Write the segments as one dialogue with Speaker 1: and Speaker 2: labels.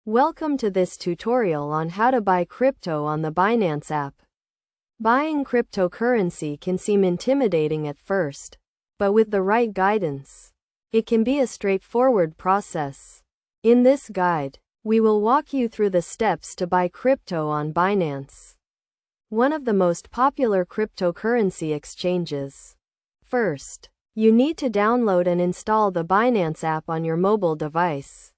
Speaker 1: Welcome to this tutorial on how to buy crypto on the Binance app. Buying cryptocurrency can seem intimidating at first, but with the right guidance, it can be a straightforward process. In this guide, we will walk you through the steps to buy crypto on Binance, one of the most popular cryptocurrency exchanges. First, you need to download and install the Binance app on your mobile device.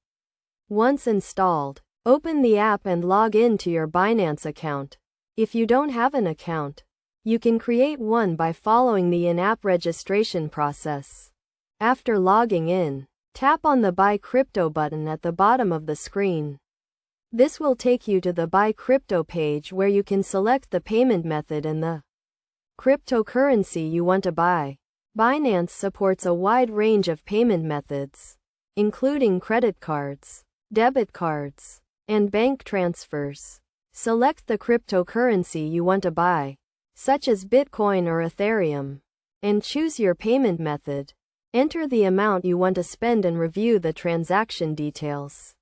Speaker 1: Once installed, open the app and log in to your Binance account. If you don't have an account, you can create one by following the in-app registration process. After logging in, tap on the Buy Crypto button at the bottom of the screen. This will take you to the Buy Crypto page where you can select the payment method and the cryptocurrency you want to buy. Binance supports a wide range of payment methods, including credit cards, debit cards, and bank transfers. Select the cryptocurrency you want to buy, such as Bitcoin or Ethereum, and choose your payment method. Enter the amount you want to spend and review the transaction details.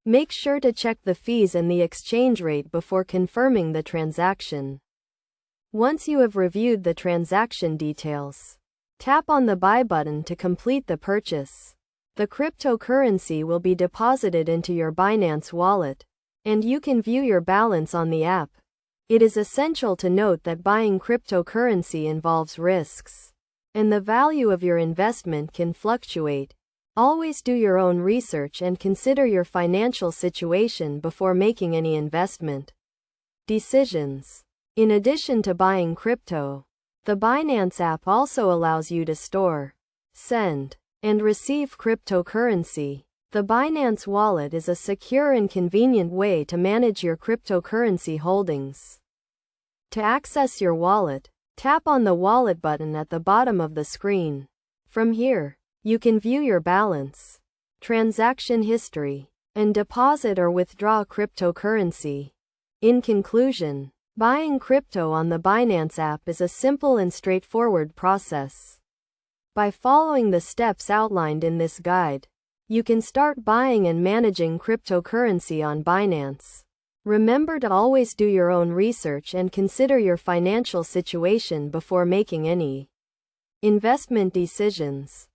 Speaker 1: Make sure to check the fees and the exchange rate before confirming the transaction. Once you have reviewed the transaction details, tap on the Buy button to complete the purchase. The cryptocurrency will be deposited into your Binance wallet, and you can view your balance on the app. It is essential to note that buying cryptocurrency involves risks, and the value of your investment can fluctuate. Always do your own research and consider your financial situation before making any investment decisions. In addition to buying crypto, the Binance app also allows you to store, send, and receive cryptocurrency. The Binance wallet is a secure and convenient way to manage your cryptocurrency holdings. To access your wallet, tap on the Wallet button at the bottom of the screen. From here, you can view your balance, transaction history, and deposit or withdraw cryptocurrency. In conclusion, buying crypto on the Binance app is a simple and straightforward process. By following the steps outlined in this guide, you can start buying and managing cryptocurrency on Binance. Remember to always do your own research and consider your financial situation before making any investment decisions.